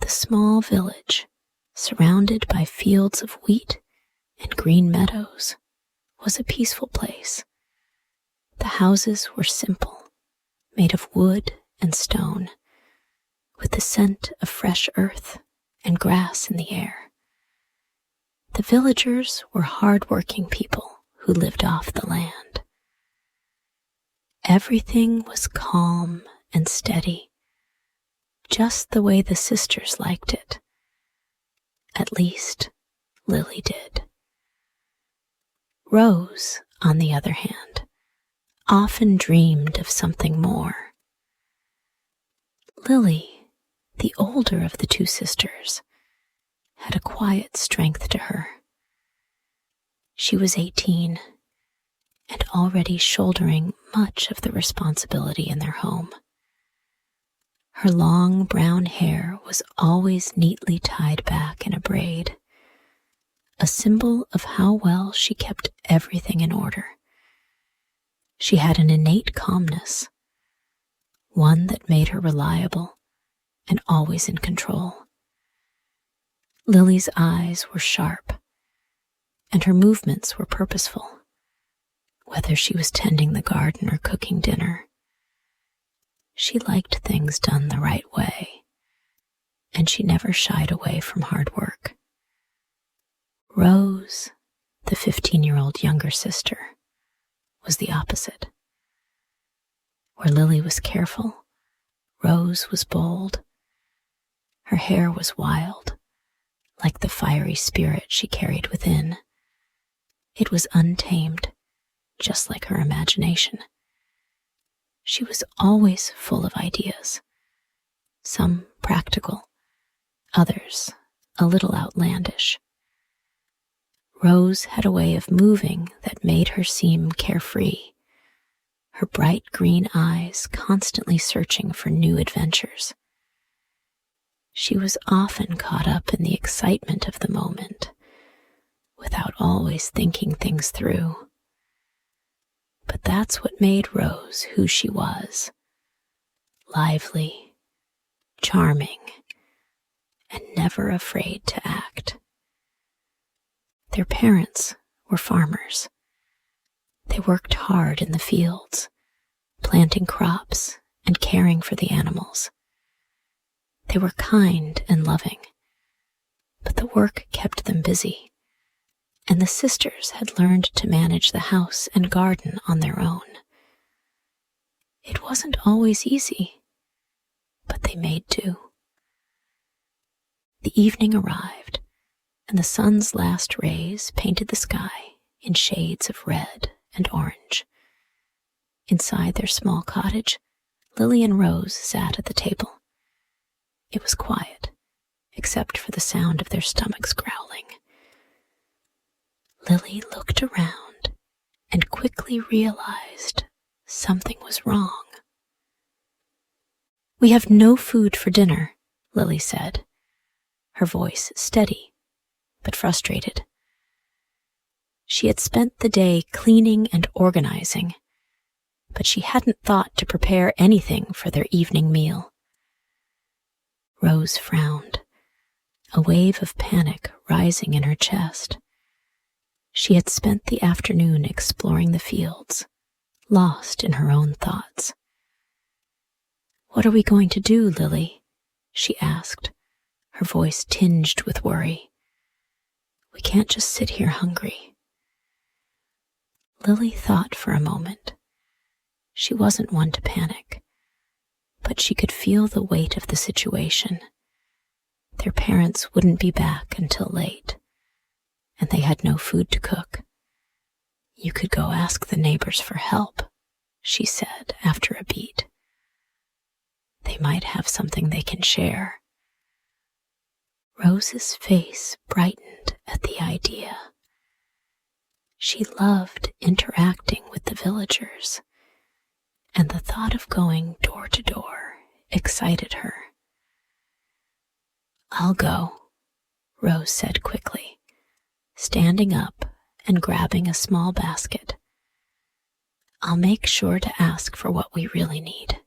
The small village, surrounded by fields of wheat and green meadows, was a peaceful place. The houses were simple, made of wood and stone, with the scent of fresh earth and grass in the air. The villagers were hard-working people who lived off the land. Everything was calm and steady, just the way the sisters liked it. At least, Lily did. Rose, on the other hand, often dreamed of something more. Lily, the older of the two sisters, had a quiet strength to her. She was 18 and already shouldering much of the responsibility in their home. Her long brown hair was always neatly tied back in a braid, a symbol of how well she kept everything in order. She had an innate calmness, one that made her reliable and always in control. Lily's eyes were sharp, and her movements were purposeful, whether she was tending the garden or cooking dinner. She liked things done the right way, and she never shied away from hard work. Rose, the 15-year-old younger sister, was the opposite. Where Lily was careful, Rose was bold. Her hair was wild, like the fiery spirit she carried within. It was untamed, just like her imagination. She was always full of ideas, some practical, others a little outlandish. Rose had a way of moving that made her seem carefree, her bright green eyes constantly searching for new adventures. She was often caught up in the excitement of the moment, without always thinking things through. But that's what made Rose who she was: lively, charming, and never afraid to act. Their parents were farmers. They worked hard in the fields, planting crops and caring for the animals. They were kind and loving, but the work kept them busy, and the sisters had learned to manage the house and garden on their own. It wasn't always easy, but they made do. The evening arrived, and the sun's last rays painted the sky in shades of red and orange. Inside their small cottage, Lily and Rose sat at the table. It was quiet, except for the sound of their stomachs growling. Lily looked around and quickly realized something was wrong. "We have no food for dinner," Lily said, her voice steady but frustrated. She had spent the day cleaning and organizing, but she hadn't thought to prepare anything for their evening meal. Rose frowned, a wave of panic rising in her chest. She had spent the afternoon exploring the fields, lost in her own thoughts. "What are we going to do, Lily?" she asked, her voice tinged with worry. "We can't just sit here hungry." Lily thought for a moment. She wasn't one to panic, but she could feel the weight of the situation. Their parents wouldn't be back until late, and they had no food to cook. "You could go ask the neighbors for help," she said after a beat. "They might have something they can share." Rose's face brightened at the idea. She loved interacting with the villagers, and the thought of going door to door excited her. "I'll go," Rose said quickly, standing up and grabbing a small basket. "I'll make sure to ask for what we really need."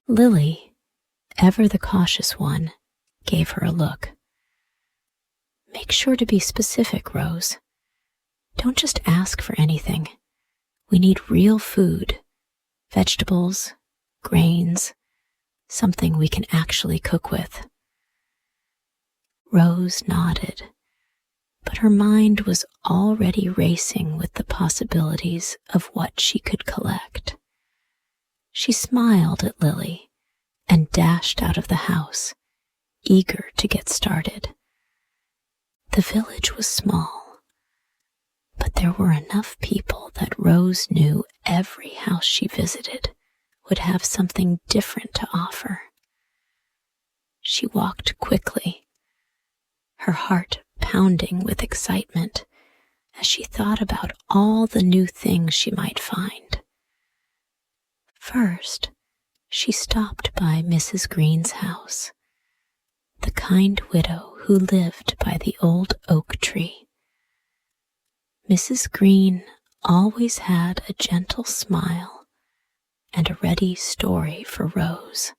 Lily, Ever the cautious one gave her a look. "Make sure to be specific, Rose. Don't just ask for anything. We need real food, vegetables, grains, something we can actually cook with." Rose nodded, but her mind was already racing with the possibilities of what she could collect. She smiled at Lily and dashed out of the house, eager to get started. The village was small, but there were enough people that Rose knew every house she visited would have something different to offer. She walked quickly, her heart pounding with excitement as she thought about all the new things she might find. First, she stopped by Mrs. Green's house, the kind widow who lived by the old oak tree. Mrs. Green always had a gentle smile and a ready story for Rose.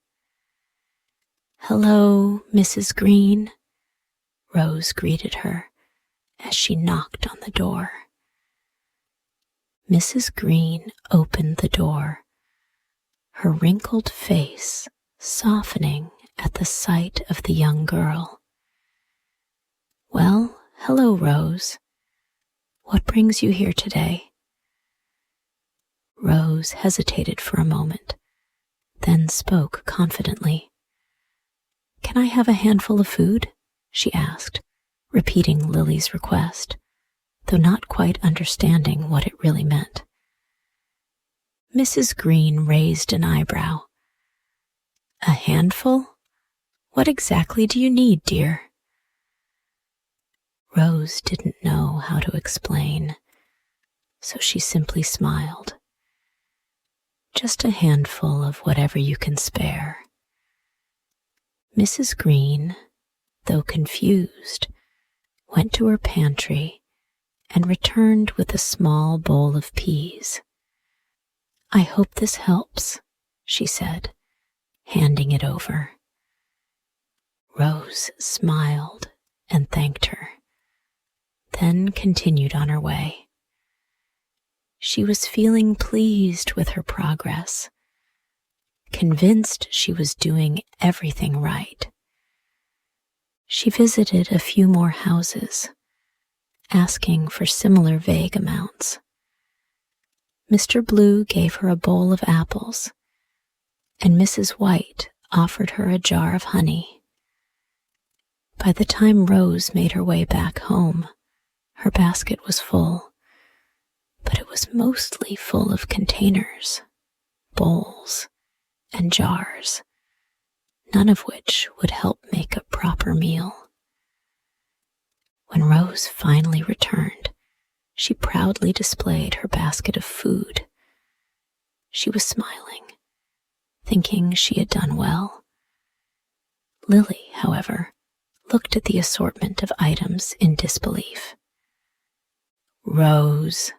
"Hello, Mrs. Green," Rose greeted her as she knocked on the door. Mrs. Green opened the door, her wrinkled face softening at the sight of the young girl. "Well, hello, Rose. What brings you here today?" Rose hesitated for a moment, then spoke confidently. "Can I have a handful of food?" she asked, repeating Lily's request, though not quite understanding what it really meant. Mrs. Green raised an eyebrow. "A handful? What exactly do you need, dear?" Rose didn't know how to explain, so she simply smiled. "Just a handful of whatever you can spare." Mrs. Green, though confused, went to her pantry and returned with a small bowl of peas. "I hope this helps," she said, handing it over. Rose smiled and thanked her, then continued on her way. She was feeling pleased with her progress, convinced she was doing everything right. She visited a few more houses, asking for similar vague amounts. Mr. Blue gave her a bowl of apples, and Mrs. White offered her a jar of honey. By the time Rose made her way back home, her basket was full, but it was mostly full of containers, bowls, and jars, none of which would help make a proper meal. When Rose finally returned, she proudly displayed her basket of food. She was smiling, thinking she had done well. Lily, however, looked at the assortment of items in disbelief. "Rose,"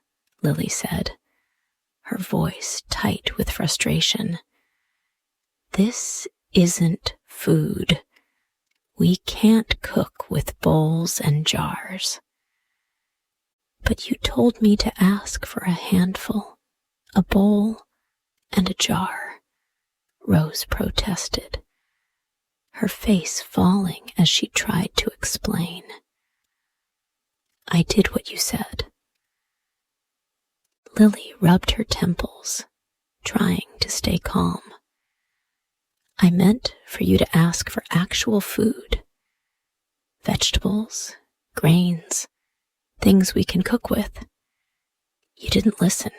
Lily said, her voice tight with frustration, "this isn't food. We can't cook with bowls and jars." "But you told me to ask for a handful, a bowl, and a jar," Rose protested, her face falling as she tried to explain. "I did what you said." Lily rubbed her temples, trying to stay calm. "I meant for you to ask for actual food, vegetables, grains, things we can cook with. You didn't listen."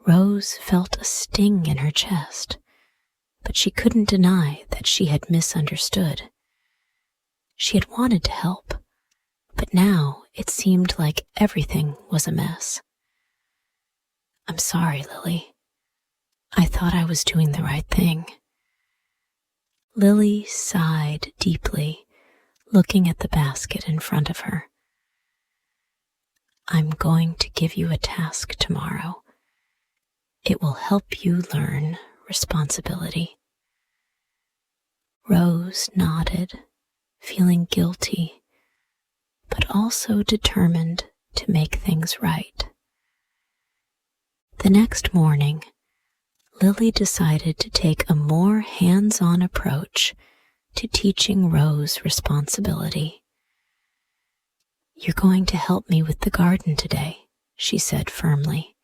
Rose felt a sting in her chest, but she couldn't deny that she had misunderstood. She had wanted to help, but now it seemed like everything was a mess. "I'm sorry, Lily. I thought I was doing the right thing." Lily sighed deeply, looking at the basket in front of her. "I'm going to give you a task tomorrow. It will help you learn responsibility." Rose nodded, feeling guilty, but also determined to make things right. The next morning, Lily decided to take a more hands-on approach to teaching Rose responsibility. "You're going to help me with the garden today," she said firmly.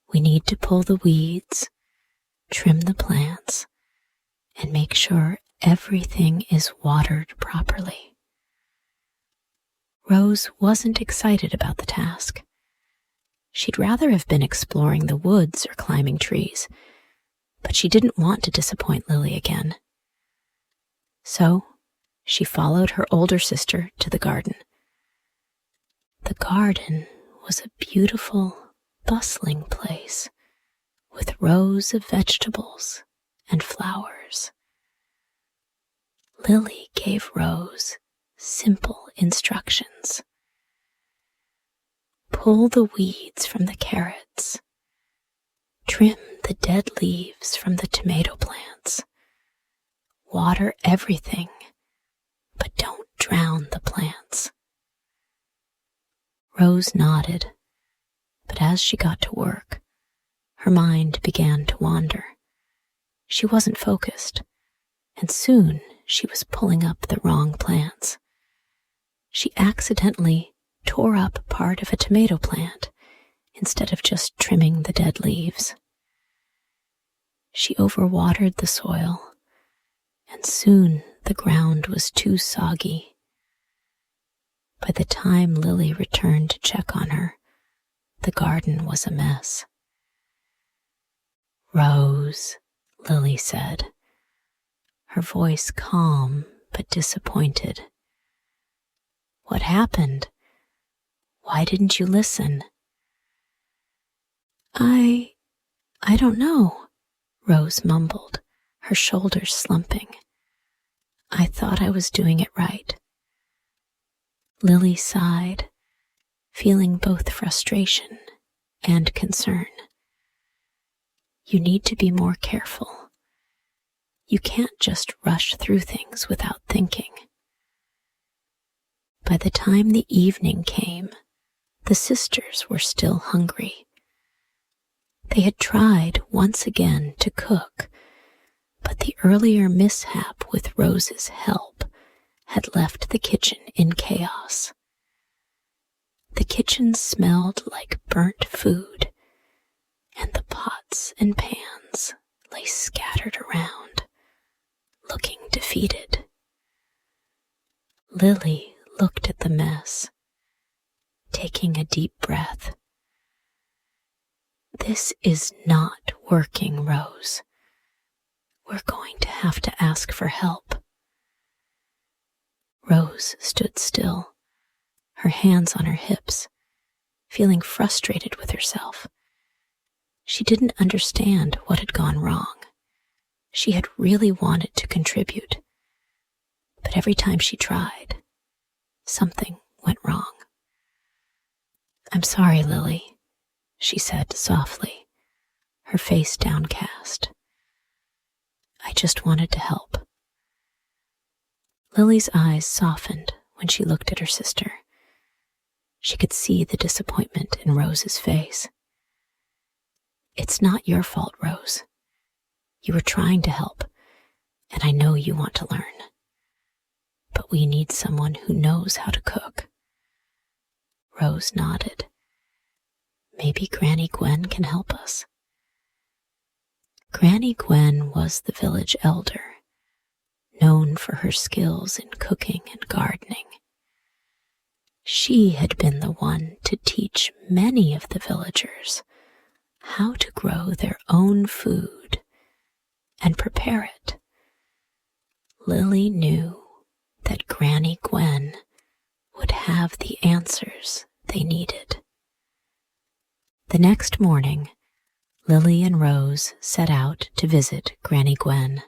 "We need to pull the weeds, trim the plants, and make sure everything is watered properly." Rose wasn't excited about the task. She'd rather have been exploring the woods or climbing trees, but she didn't want to disappoint Lily again. So she followed her older sister to the garden. The garden was a beautiful, bustling place with rows of vegetables and flowers. Lily gave Rose simple instructions. Pull the weeds from the carrots. Trim the dead leaves from the tomato plants. Water everything, but don't drown the plants. Rose nodded, but as she got to work, her mind began to wander. She wasn't focused, and soon she was pulling up the wrong plants. She accidentally tore up part of a tomato plant instead of just trimming the dead leaves. She overwatered the soil, and soon the ground was too soggy. By the time Lily returned to check on her, the garden was a mess. "Rose," Lily said, her voice calm but disappointed. "What happened? Why didn't you listen?" I don't know," Rose mumbled, her shoulders slumping. "I thought I was doing it right." Lily sighed, feeling both frustration and concern. "You need to be more careful. You can't just rush through things without thinking." By the time the evening came, the sisters were still hungry. They had tried once again to cook, but the earlier mishap with Rose's help had left the kitchen in chaos. The kitchen smelled like burnt food, and the pots and pans lay scattered around, looking defeated. Lily looked at the mess, taking a deep breath. "This is not working, Rose. We're going to have to ask for help." Rose stood still, her hands on her hips, feeling frustrated with herself. She didn't understand what had gone wrong. She had really wanted to contribute, but every time she tried, something went wrong. "I'm sorry, Lily," she said softly, her face downcast. "I just wanted to help." Lily's eyes softened when she looked at her sister. She could see the disappointment in Rose's face. "It's not your fault, Rose. You were trying to help, and I know you want to learn. But we need someone who knows how to cook." Rose nodded. "Maybe Granny Gwen can help us." Granny Gwen was the village elder, known for her skills in cooking and gardening. She had been the one to teach many of the villagers how to grow their own food and prepare it. Lily knew that Granny Gwen would have the answers they needed. The next morning, Lily and Rose set out to visit Granny Gwen.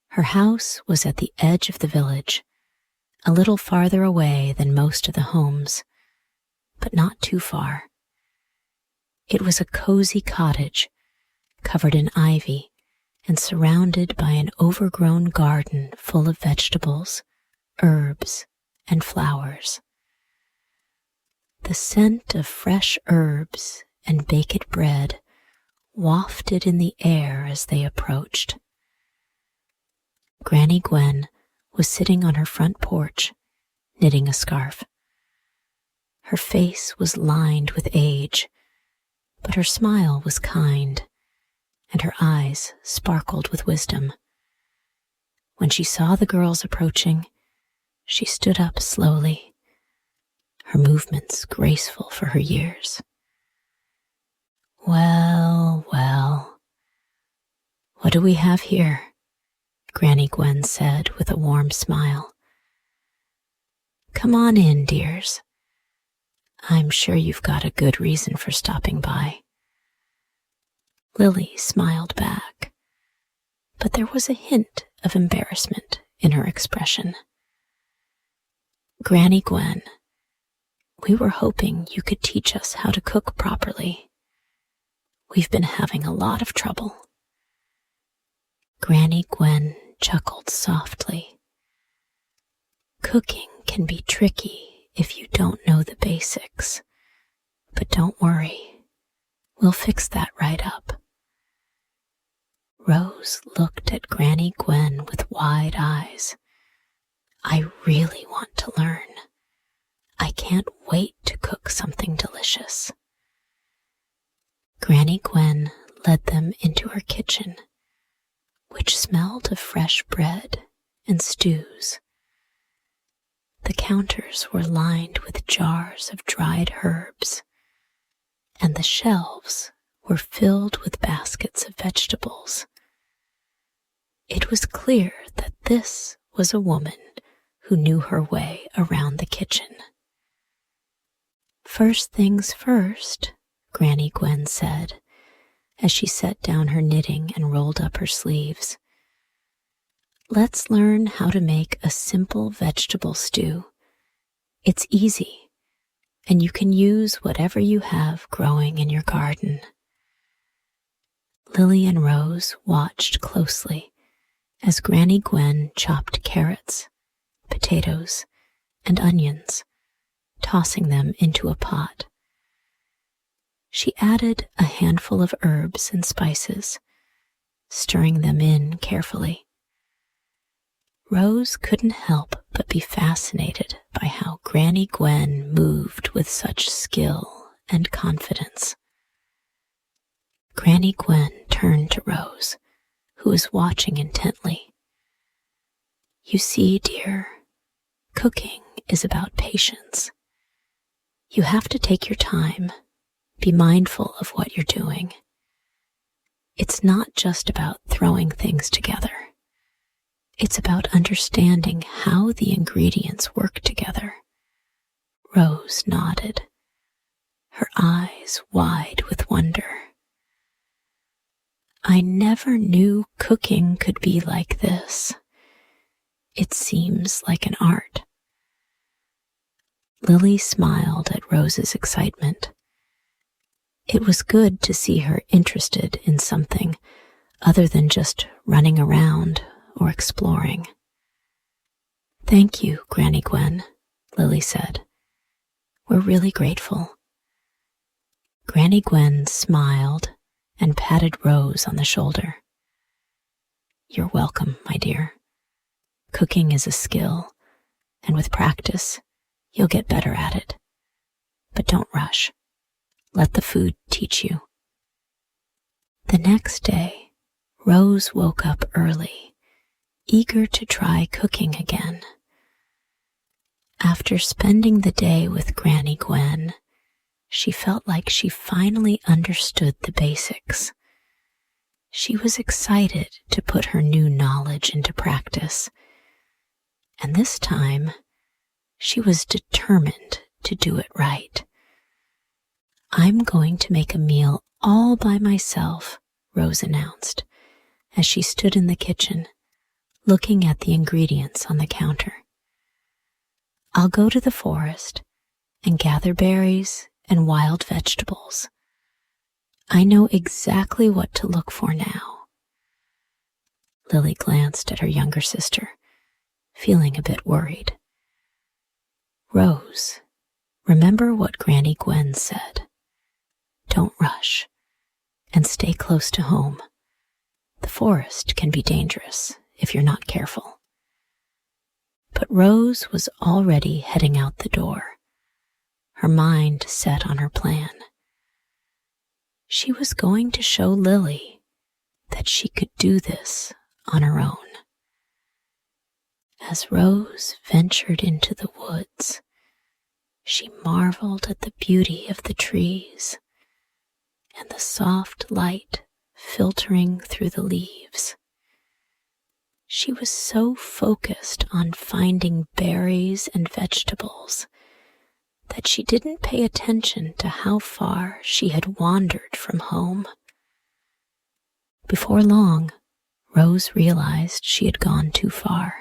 Her house was at the edge of the village, a little farther away than most of the homes, but not too far. It was a cozy cottage, covered in ivy and surrounded by an overgrown garden full of vegetables, herbs, and flowers. The scent of fresh herbs and baked bread wafted in the air as they approached. Granny Gwen was sitting on her front porch, knitting a scarf. Her face was lined with age, but her smile was kind, and her eyes sparkled with wisdom. When she saw the girls approaching, she stood up slowly, her movements graceful for her years. "Well, well, what do we have here?" Granny Gwen said with a warm smile. "Come on in, dears. I'm sure you've got a good reason for stopping by." Lily smiled back, but there was a hint of embarrassment in her expression. "Granny Gwen, we were hoping you could teach us how to cook properly. We've been having a lot of trouble." Granny Gwen chuckled softly. "Cooking can be tricky if you don't know the basics, but don't worry, we'll fix that right up." Rose looked at Granny Gwen with wide eyes. "I really want to learn. I can't wait to cook something delicious." Granny Gwen led them into her kitchen, which smelled of fresh bread and stews. The counters were lined with jars of dried herbs, and the shelves were filled with baskets of vegetables. It was clear that this was a woman who knew her way around the kitchen. "First things first," Granny Gwen said, as she set down her knitting and rolled up her sleeves. "Let's learn how to make a simple vegetable stew. It's easy, and you can use whatever you have growing in your garden." Lily and Rose watched closely as Granny Gwen chopped carrots, potatoes, and onions, tossing them into a pot. She added a handful of herbs and spices, stirring them in carefully. Rose couldn't help but be fascinated by how Granny Gwen moved with such skill and confidence. Granny Gwen turned to Rose, who was watching intently. "You see, dear, cooking is about patience. You have to take your time. Be mindful of what you're doing. It's not just about throwing things together. It's about understanding how the ingredients work together." Rose nodded, her eyes wide with wonder. "I never knew cooking could be like this. It seems like an art." Lily smiled at Rose's excitement. It was good to see her interested in something other than just running around or exploring. "Thank you, Granny Gwen," Lily said. "We're really grateful." Granny Gwen smiled and patted Rose on the shoulder. "You're welcome, my dear. Cooking is a skill, and with practice, you'll get better at it. But don't rush. Let the food teach you." The next day, Rose woke up early, eager to try cooking again. After spending the day with Granny Gwen, she felt like she finally understood the basics. She was excited to put her new knowledge into practice, and this time, she was determined to do it right. "I'm going to make a meal all by myself," Rose announced, as she stood in the kitchen, looking at the ingredients on the counter. "I'll go to the forest and gather berries and wild vegetables. I know exactly what to look for now." Lily glanced at her younger sister, feeling a bit worried. Rose, remember what Granny Gwen said. Don't rush, and stay close to home. The forest can be dangerous if you're not careful. But Rose was already heading out the door, her mind set on her plan. She was going to show Lily that she could do this on her own. As Rose ventured into the woods, she marveled at the beauty of the trees and the soft light filtering through the leaves. She was so focused on finding berries and vegetables that she didn't pay attention to how far she had wandered from home. Before long, Rose realized she had gone too far.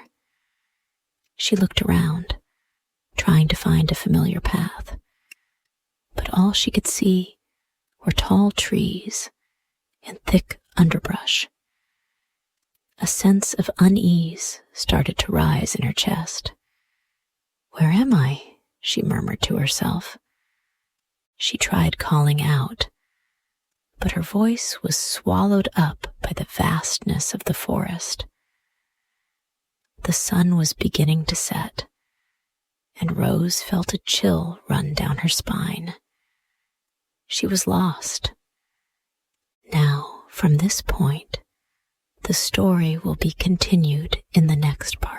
She looked around, trying to find a familiar path, but all she could see were tall trees and thick underbrush. A sense of unease started to rise in her chest. "Where am I?" she murmured to herself. She tried calling out, but her voice was swallowed up by the vastness of the forest. The sun was beginning to set, and Rose felt a chill run down her spine. She was lost. Now, from this point, the story will be continued in the next part.